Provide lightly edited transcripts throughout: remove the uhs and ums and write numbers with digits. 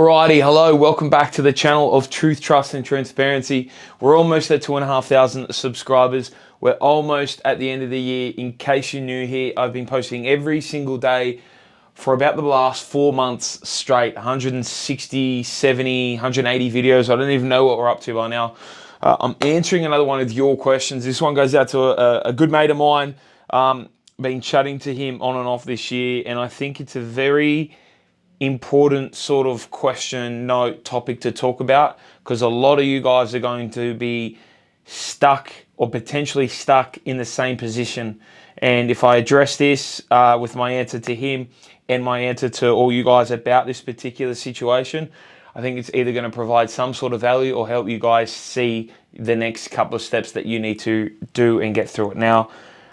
Alrighty, hello, welcome back to the channel of Truth, Trust and Transparency. We're almost at 2,500 subscribers. We're almost at the end of the year. In case you're new here, I've been posting every single day for about the last 4 months straight, 160, 70, 180 videos. I don't even know what we're up to by now. I'm answering another one of your questions. This one goes out to a good mate of mine. Been chatting to him on and off this year, and I think it's a very important sort of question note topic to talk about, because a lot of you guys are going to be stuck or potentially stuck in the same position. And if I address this with my answer to him and my answer to all you guys about this particular situation, I think it's either going to provide some sort of value or help you guys see the next couple of steps that you need to do and get through it. Now,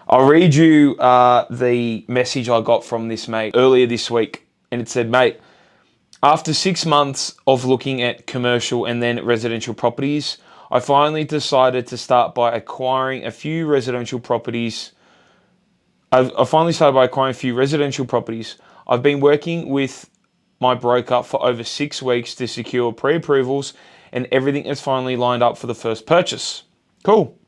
I'll read you the message I got from this mate earlier this week. And it said, mate, after 6 months of looking at commercial and then residential properties, I finally decided to start by acquiring a few residential properties. I've been working with my broker for over 6 weeks to secure pre-approvals, and everything is finally lined up for the first purchase. Cool.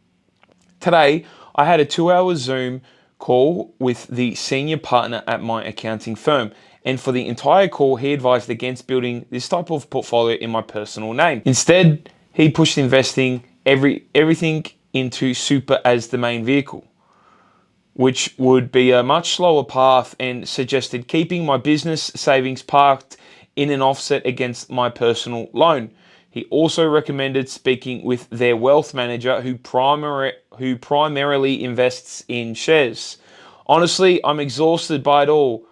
Today, I had a 2-hour Zoom call with the senior partner at my accounting firm. And for the entire call, he advised against building this type of portfolio in my personal name. Instead, he pushed investing everything into super as the main vehicle, which would be a much slower path, and suggested keeping my business savings parked in an offset against my personal loan. He also recommended speaking with their wealth manager who primarily invests in shares. Honestly, I'm exhausted by it all.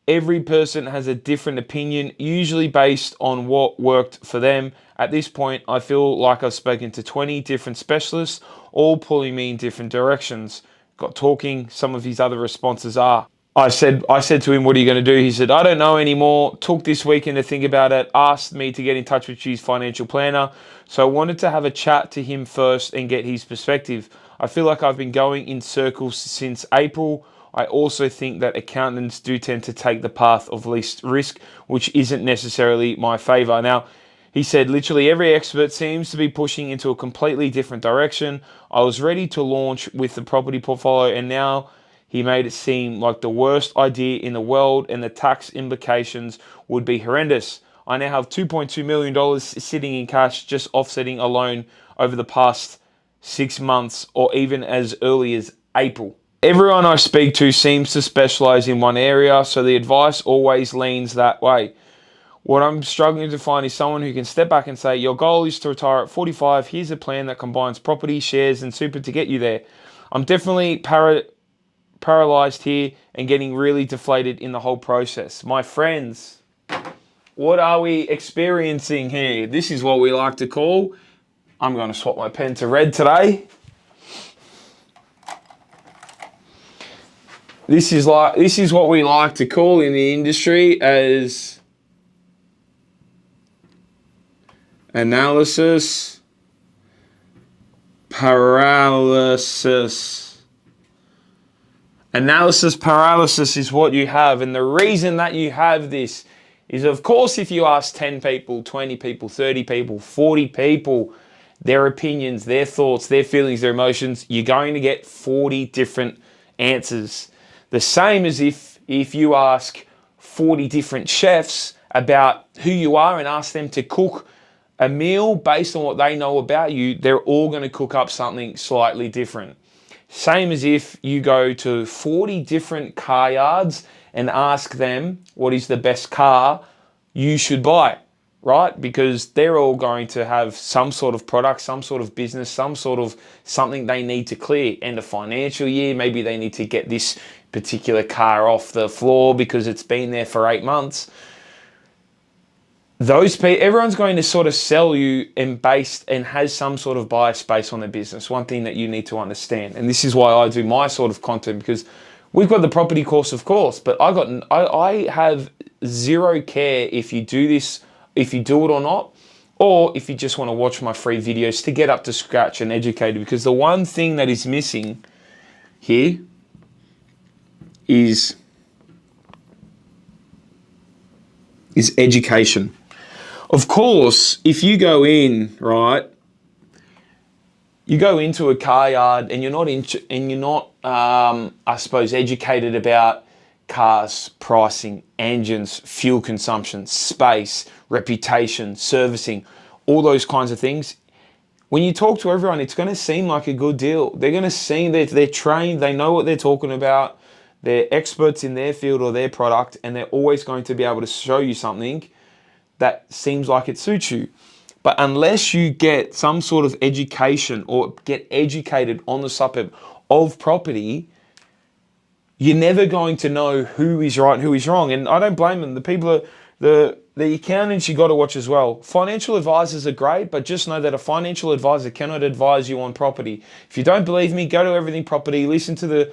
Every person has a different opinion, usually based on what worked for them. At this point, I feel like I've spoken to 20 different specialists, all pulling me in different directions. Got talking. Some of his other responses are, I said to him, what are you going to do? He said, I don't know anymore. Took this weekend to think about it. Asked me to get in touch with his financial planner. So I wanted to have a chat to him first and get his perspective. I feel like I've been going in circles since April. I also think that accountants do tend to take the path of least risk, which isn't necessarily my favor. Now, he said, literally every expert seems to be pushing into a completely different direction. I was ready to launch with the property portfolio, and now he made it seem like the worst idea in the world, and the tax implications would be horrendous. I now have $2.2 million sitting in cash, just offsetting a loan over the past 6 months, or even as early as April. Everyone I speak to seems to specialize in one area, so the advice always leans that way. What I'm struggling to find is someone who can step back and say, your goal is to retire at 45. Here's a plan that combines property, shares, and super to get you there. I'm definitely paralyzed here and getting really deflated in the whole process. My friends, what are we experiencing here? This is what we like to call, I'm going to swap my pen to red today. This is what we like to call in the industry as analysis paralysis. Analysis paralysis is what you have, and the reason that you have this is, of course, if you ask 10 people, 20 people, 30 people, 40 people, their opinions, their thoughts, their feelings, their emotions, you're going to get 40 different answers. The same as if you ask 40 different chefs about who you are and ask them to cook a meal based on what they know about you, they're all going to cook up something slightly different. Same as if you go to 40 different car yards and ask them what is the best car you should buy, right? Because they're all going to have some sort of product, some sort of business, some sort of something they need to clear. End of financial year, maybe they need to get this particular car off the floor because it's been there for 8 months. Everyone's going to sort of sell you and has some sort of bias based on their business. One thing that you need to understand, and this is why I do my sort of content, because we've got the property course, of course, but I have zero care if you do this, if you do it or not, or if you just want to watch my free videos to get up to scratch and educated. Because the one thing that is missing here is education. Of course, if you go in, right, you go into a car yard and you're not, I suppose, educated about cars, pricing, engines, fuel consumption, space, reputation, servicing, all those kinds of things. When you talk to everyone, it's going to seem like a good deal. They're going to seem that they're trained, they know what they're talking about, they're experts in their field or their product, and they're always going to be able to show you something that seems like it suits you. But unless you get some sort of education or get educated on the subject of property, you're never going to know who is right and who is wrong. And I don't blame them. The people are, the accountants you got to watch as well. Financial advisors are great, but just know that a financial advisor cannot advise you on property. If you don't believe me, go to Everything Property, listen to the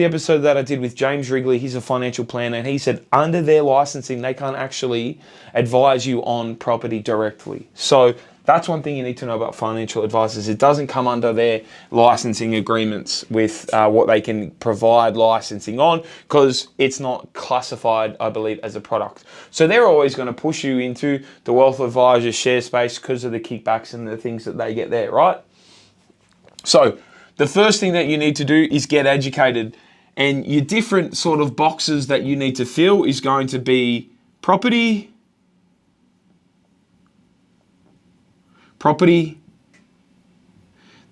episode that I did with James Wrigley. He's a financial planner, and he said under their licensing, they can't actually advise you on property directly. So that's one thing you need to know about financial advisors. It doesn't come under their licensing agreements with what they can provide licensing on, because it's not classified, I believe, as a product. So they're always going to push you into the wealth advisor share space because of the kickbacks and the things that they get there, right? So the first thing that you need to do is get educated, and your different sort of boxes that you need to fill is going to be property.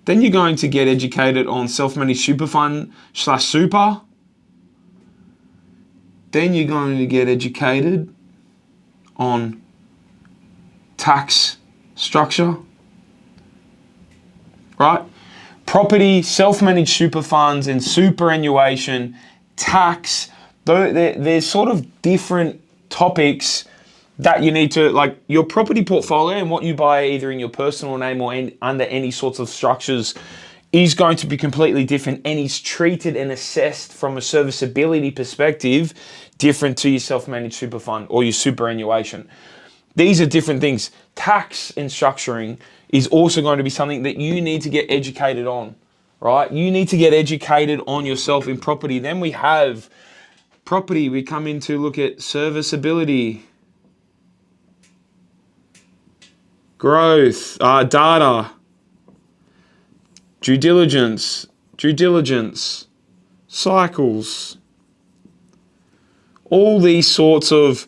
Then you're going to get educated on self-managed super fund / super. Then you're going to get educated on tax structure, right? Property, self-managed super funds, and superannuation, tax. There's sort of different topics that you need to, like your property portfolio and what you buy either in your personal name or under any sorts of structures is going to be completely different, and is treated and assessed from a serviceability perspective different to your self-managed super fund or your superannuation. These are different things. Tax and structuring is also going to be something that you need to get educated on, right? You need to get educated on yourself in property. Then we have property. We come in to look at serviceability, growth, data, due diligence, cycles, all these sorts of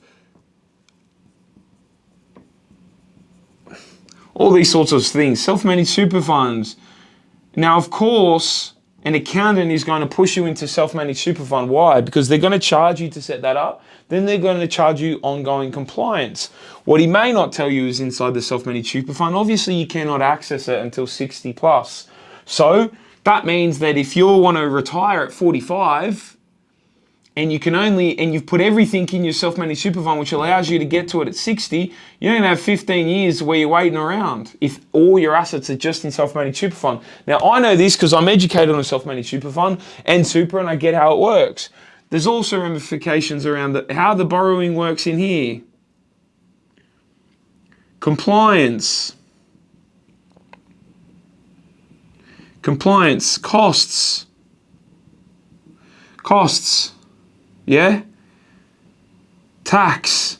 things. Self-managed super funds. Now, of course, an accountant is going to push you into self-managed super fund. Why? Because they're going to charge you to set that up. Then they're going to charge you ongoing compliance. What he may not tell you is inside the self-managed super fund, obviously you cannot access it until 60 plus. So that means that if you want to retire at 45 and you've put everything in your self-managed super fund, which allows you to get to it at 60, you're going to have 15 years where you're waiting around if all your assets are just in self-managed super fund. Now, I know this because I'm educated on self-managed super fund and super, and I get how it works. There's also ramifications around how the borrowing works in here. Compliance, costs, yeah? Tax,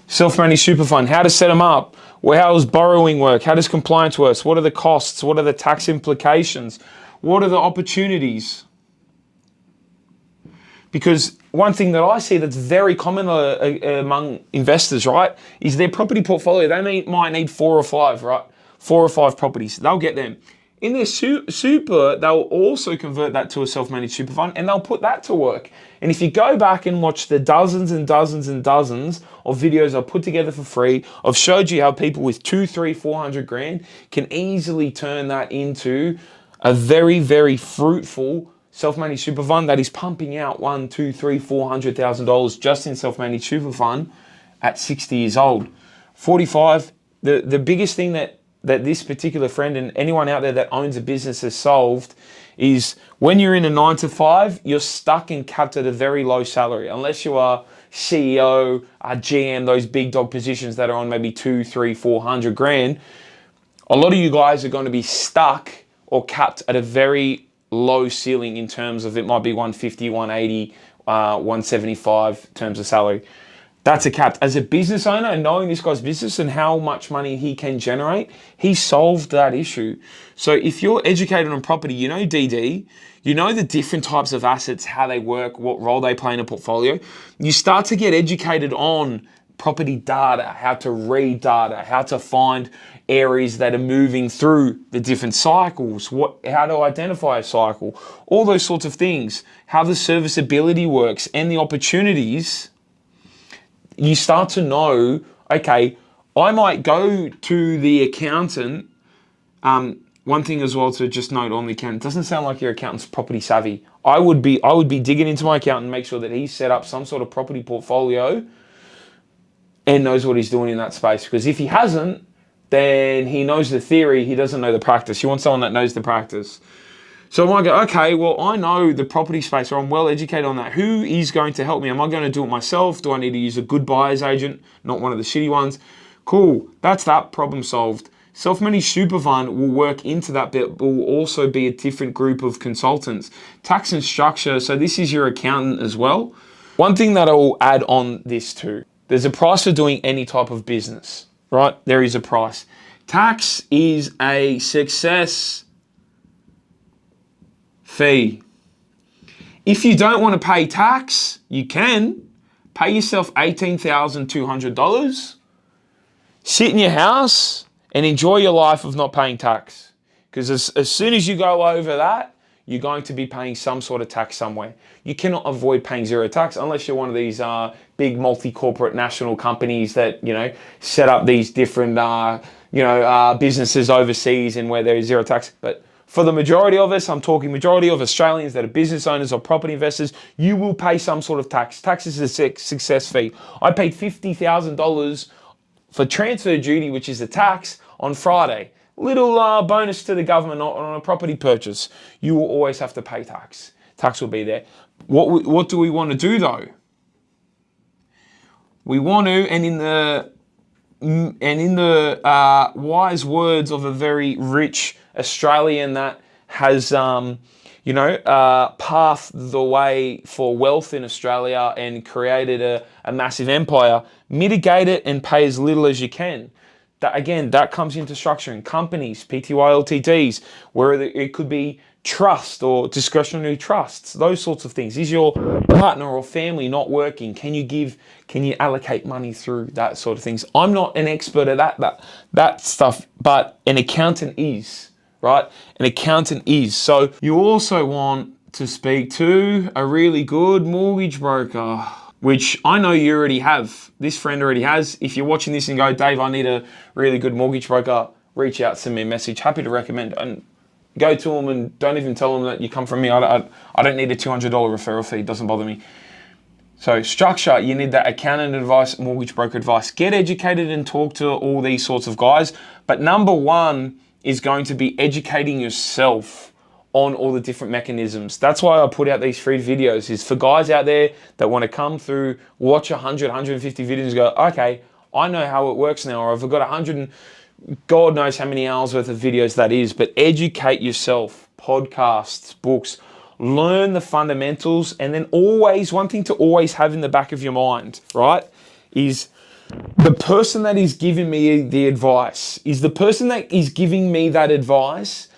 self-managed super fund, how to set them up, how does borrowing work, how does compliance work, what are the costs, what are the tax implications, what are the opportunities? Because one thing that I see that's very common among investors, right, is their property portfolio. They might need 4 or 5, right? 4 or 5 properties. They'll get them. In their super, they'll also convert that to a self-managed super fund, and they'll put that to work. And if you go back and watch the dozens and dozens and dozens of videos I've put together for free, I've showed you how people with 200, 300, 400 grand can easily turn that into a very, very fruitful self-managed super fund that is pumping out $1, $2, $3, $400,000 just in self-managed super fund at 60 years old. 45, the biggest thing that this particular friend and anyone out there that owns a business has solved is when you're in a 9 to 5, you're stuck and capped at a very low salary. Unless you are CEO, GM, those big dog positions that are on maybe 200, 300, 400 grand, a lot of you guys are going to be stuck or capped at a very low ceiling in terms of it might be 150, 180, 175 in terms of salary. That's a capped. As a business owner and knowing this guy's business and how much money he can generate, he solved that issue. So if you're educated on property, you know DD, you know the different types of assets, how they work, what role they play in a portfolio. You start to get educated on property data, how to read data, how to find areas that are moving through the different cycles, how to identify a cycle, all those sorts of things, how the serviceability works and the opportunities. You start to know, okay, I might go to the accountant. One thing as well to just note on the accountant, it doesn't sound like your accountant's property savvy. I would be digging into my accountant and make sure that he's set up some sort of property portfolio and knows what he's doing in that space. Because if he hasn't, then he knows the theory, he doesn't know the practice. You want someone that knows the practice. So I might go, okay, well, I know the property space, or I'm well educated on that. Who is going to help me? Am I going to do it myself? Do I need to use a good buyer's agent, not one of the shitty ones? Cool, that's that problem solved. Self-managed super fund will work into that, but will also be a different group of consultants. Tax and structure, so this is your accountant as well. One thing that I will add on this too, there's a price for doing any type of business, right? There is a price. Tax is a success fee. If you don't want to pay tax, you can pay yourself $18,200, sit in your house and enjoy your life of not paying tax. Because as soon as you go over that, you're going to be paying some sort of tax somewhere. You cannot avoid paying zero tax unless you're one of these big multi-corporate national companies that, you know, set up these different, businesses overseas and where there is zero tax. But for the majority of us, I'm talking majority of Australians that are business owners or property investors, you will pay some sort of tax. Tax is a success fee. I paid $50,000 for transfer duty, which is a tax, on Friday. Little bonus to the government on a property purchase. You will always have to pay tax. Tax will be there. What do we want to do though? We want to, and in the wise words of a very rich Australian that has, pathed the way for wealth in Australia and created a massive empire, mitigate it and pay as little as you can. That comes into structuring companies, PTY LTDs, where it could be trust or discretionary trusts, those sorts of things. Is your partner or family not working? Can you allocate money through that sort of things? I'm not an expert at that stuff, but an accountant is, right? An accountant is. So you also want to speak to a really good mortgage broker, which I know you already have. This friend already has. If you're watching this and go, Dave, I need a really good mortgage broker, reach out, send me a message. Happy to recommend. And go to them and don't even tell them that you come from me. I don't need a $200 referral fee. It doesn't bother me. So structure, you need that accountant advice, mortgage broker advice. Get educated and talk to all these sorts of guys. But number one is going to be educating yourself on all the different mechanisms. That's why I put out these free videos, is for guys out there that want to come through, watch 100, 150 videos and go, okay, I know how it works now, or I've got 100 and God knows how many hours worth of videos that is, but educate yourself, podcasts, books, learn the fundamentals, and then one thing to always have in the back of your mind, right, is the person that is giving me the advice, is the person that is giving me that advice,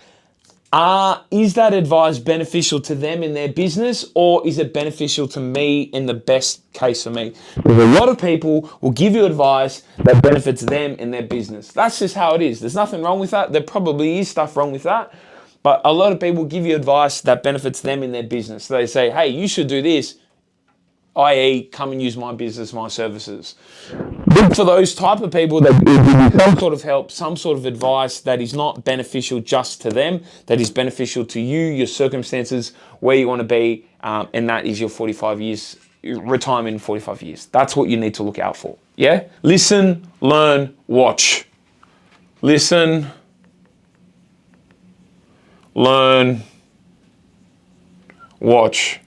is that advice beneficial to them in their business, or is it beneficial to me in the best case for me? Because a lot of people will give you advice that benefits them in their business. That's just how it is. There's nothing wrong with that. There probably is stuff wrong with that. But a lot of people give you advice that benefits them in their business. So they say, hey, you should do this, i.e. come and use my business, my services. Look for those type of people that give you some sort of help, some sort of advice that is not beneficial just to them, that is beneficial to you, your circumstances, where you want to be, and that is your 45 years, retirement in 45 years. That's what you need to look out for, yeah? Listen, learn, watch. Listen, learn, watch.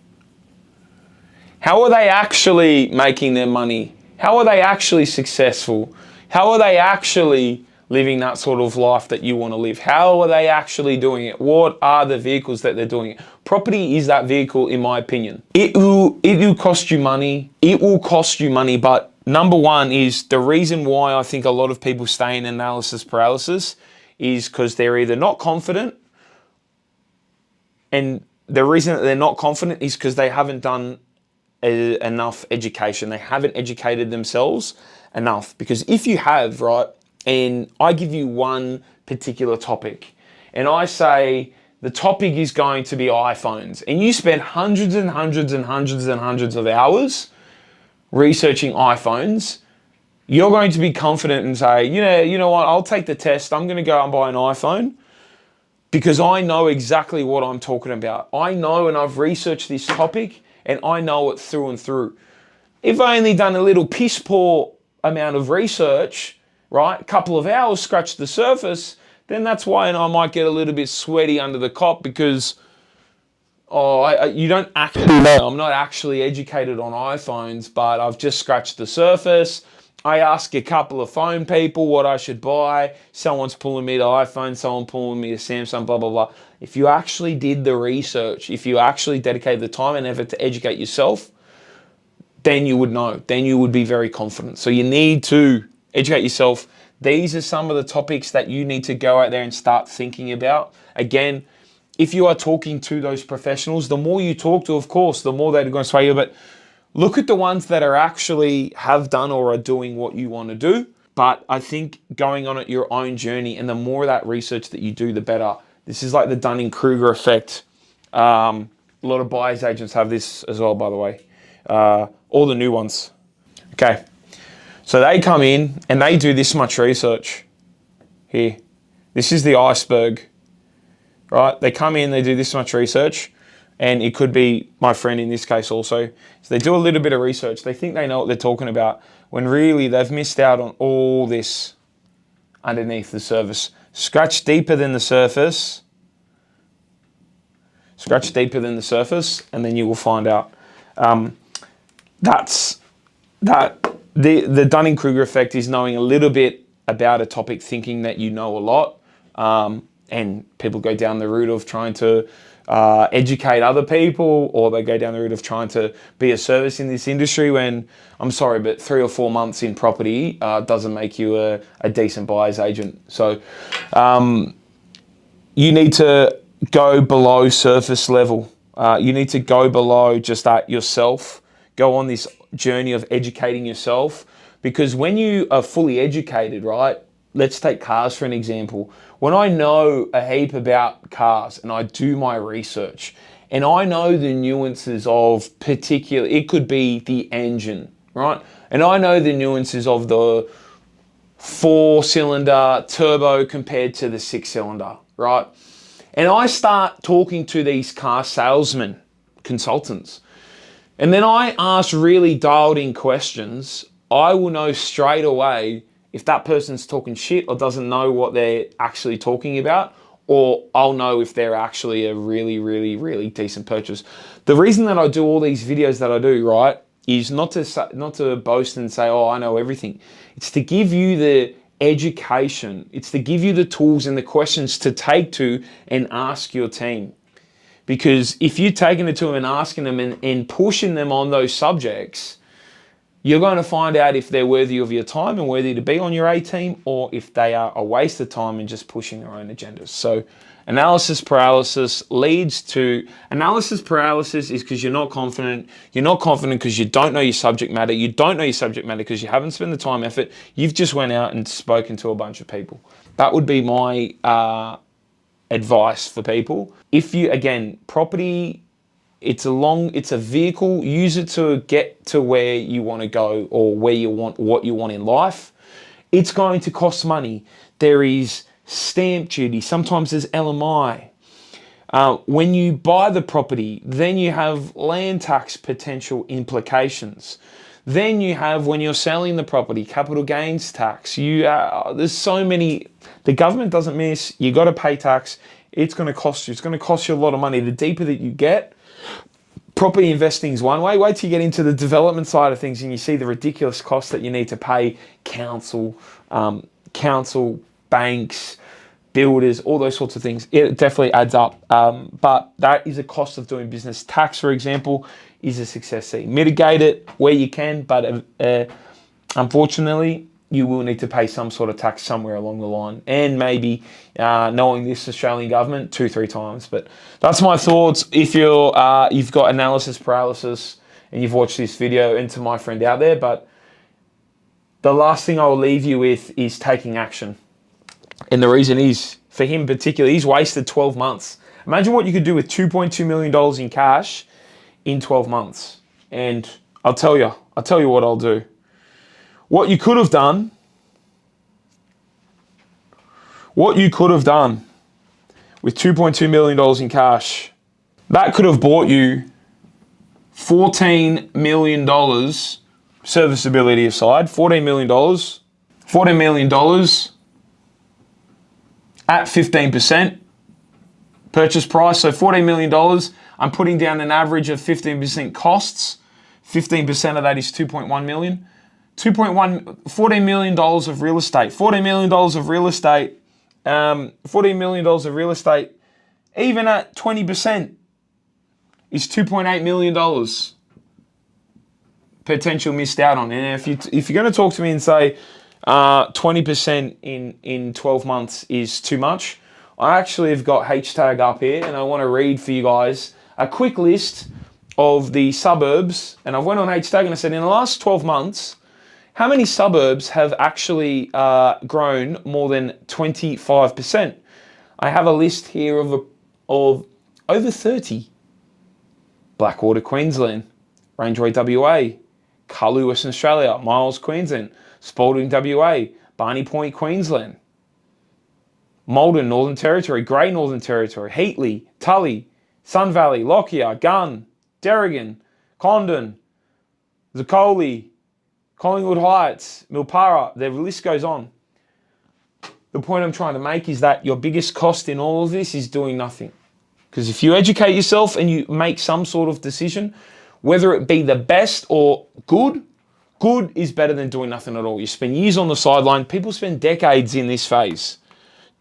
How are they actually making their money? How are they actually successful? How are they actually living that sort of life that you want to live? How are they actually doing it? What are the vehicles that they're doing it? Property is that vehicle, in my opinion. It will cost you money. It will cost you money, but number one is the reason why I think a lot of people stay in analysis paralysis is because they're either not confident, and the reason that they're not confident is because they haven't done enough education. They haven't educated themselves enough. Because if you have, right, and I give you one particular topic, and I say the topic is going to be iPhones, and you spend hundreds and hundreds and hundreds and hundreds of hours researching iPhones, you're going to be confident and say, you know what, I'll take the test. I'm going to go and buy an iPhone because I know exactly what I'm talking about. I know, and I've researched this topic, and I know it through and through. If I only done a little piss poor amount of research, right, a couple of hours, scratched the surface, then that's why I might get a little bit sweaty under the cop because, you don't actually know. I'm not actually educated on iPhones, but I've just scratched the surface. I ask a couple of phone people what I should buy. Someone's pulling me to iPhone, someone pulling me to Samsung, blah, blah, blah. If you actually did the research, if you actually dedicated the time and effort to educate yourself, then you would know. Then you would be very confident. So you need to educate yourself. These are some of the topics that you need to go out there and start thinking about. Again, if you are talking to those professionals, the more you talk to, of course, the more they're going to sway you. But look at the ones that are actually have done or are doing what you want to do. But I think going on at your own journey, and the more of that research that you do, the better. This is like the Dunning-Kruger effect. A lot of buyer's agents have this as well, by the way. All the new ones. Okay. So they come in and they do this much research here. This is the iceberg, right? They come in, they do this much research, and it could be my friend in this case also. So they do a little bit of research. They think they know what they're talking about when really they've missed out on all this underneath the surface. Scratch deeper than the surface. Scratch deeper than the surface, and then you will find out. The Dunning-Kruger effect is knowing a little bit about a topic, thinking that you know a lot, and people go down the route of trying to educate other people, or they go down the route of trying to be a service in this industry when, I'm sorry, but 3 or 4 months in property doesn't make you a decent buyer's agent. So you need to go below surface level. You need to go below just that yourself. Go on this journey of educating yourself, because when you are fully educated, right? Let's take cars for an example. When I know a heap about cars and I do my research and I know the nuances of particular, it could be the engine, right? And I know the nuances of the 4-cylinder turbo compared to the 6-cylinder, right? And I start talking to these car salesmen, consultants, and then I ask really dialed in questions, I will know straight away if that person's talking shit or doesn't know what they're actually talking about, or I'll know if they're actually a really, really, really decent purchase. The reason that I do all these videos that I do, right, is not to boast and say, oh, I know everything. It's to give you the education. It's to give you the tools and the questions to take to and ask your team. Because if you're taking it to them and asking them and pushing them on those subjects, you're going to find out if they're worthy of your time and worthy to be on your A team, or if they are a waste of time and just pushing their own agendas. So analysis paralysis leads to, analysis paralysis is because you're not confident. You're not confident because you don't know your subject matter. You don't know your subject matter because you haven't spent the time, effort. You've just went out and spoken to a bunch of people. That would be my advice for people. If you, again, property, it's a vehicle, use it to get to where you want to go, or where you want, what you want in life. It's going to cost money. There is stamp duty. Sometimes there's LMI. When you buy the property, then you have land tax potential implications. Then you have, when you're selling the property, capital gains tax. There's so many. The government doesn't miss. You got to pay tax. It's going to cost you. It's going to cost you a lot of money. The deeper that you get, property investing is one way. Wait till you get into the development side of things and you see the ridiculous costs that you need to pay council, banks, builders, all those sorts of things. It definitely adds up. But that is a cost of doing business. Tax, for example, is a success. Mitigate it where you can, but unfortunately, you will need to pay some sort of tax somewhere along the line, and maybe knowing this Australian government 2-3 times. But that's my thoughts. If you've got analysis paralysis and you've watched this video, and to my friend out there, but the last thing I'll leave you with is taking action. And the reason is, for him particularly, he's wasted 12 months. Imagine what you could do with $2.2 million in cash in 12 months. And I'll tell you what I'll do. What you could have done with $2.2 million in cash, that could have bought you $14 million, serviceability aside, $14 million at 15% purchase price. So $14 million, I'm putting down an average of 15% costs. 15% of that is $2.1 million. $14 million of real estate. $14 million of real estate. $14 million of real estate, even at 20%, is $2.8 million potential missed out on. And if you're going to talk to me and say 20% in 12 months is too much, I actually have got hashtag up here, and I want to read for you guys a quick list of the suburbs. And I went on hashtag and I said, in the last 12 months, how many suburbs have actually grown more than 25%? I have a list here of over 30. Blackwater, Queensland. Rangeroy, WA. Cullew, Western Australia. Miles, Queensland. Spalding, WA. Barney Point, Queensland. Malden, Northern Territory. Grey, Northern Territory. Heatley, Tully, Sun Valley, Lockyer, Gunn, Derrigan, Condon, Zucoli, Collingwood Heights, Milpara, the list goes on. The point I'm trying to make is that your biggest cost in all of this is doing nothing. Because if you educate yourself and you make some sort of decision, whether it be the best or good is better than doing nothing at all. You spend years on the sideline. People spend decades in this phase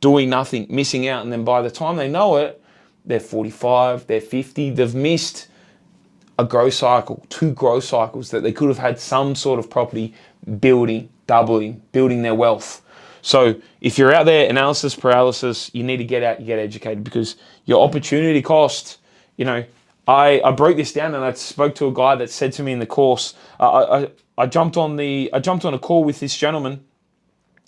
doing nothing, missing out. And then by the time they know it, they're 45, they're 50, they've missed a growth cycle, 2 growth cycles that they could have had some sort of property building, doubling, building their wealth. So if you're out there, analysis paralysis, you need to get out, you get educated, because your opportunity cost, I broke this down and I spoke to a guy that said to me in the course, I jumped on a call with this gentleman,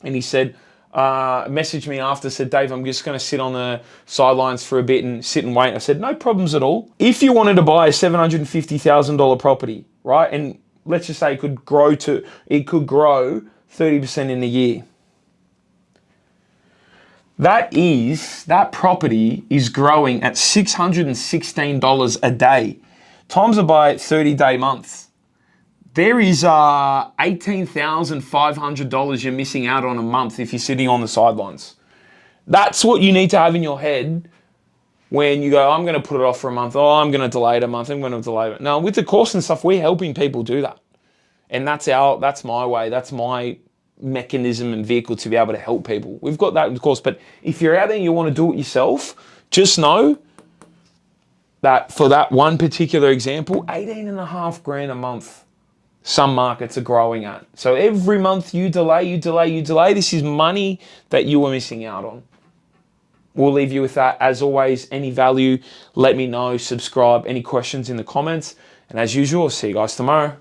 and he said, messaged me after, said, Dave, I'm just going to sit on the sidelines for a bit and sit and wait. I said, no problems at all. If you wanted to buy a $750,000 property, right, and let's just say it could grow 30% in a year. That property is growing at $616 a day, times it by 30-day month. There is $18,500 you're missing out on a month if you're sitting on the sidelines. That's what you need to have in your head when you go, I'm going to put it off for a month. Oh, I'm going to delay it a month. I'm going to delay it. Now, with the course and stuff, we're helping people do that. And that's my way. That's my mechanism and vehicle to be able to help people. We've got that in the course. But if you're out there and you want to do it yourself, just know that for that one particular example, $18,500 a month. Some markets are growing at. So every month you delay, this is money that you are missing out on. We'll leave you with that. As always, any value, let me know, subscribe, any questions in the comments. And as usual, I'll see you guys tomorrow.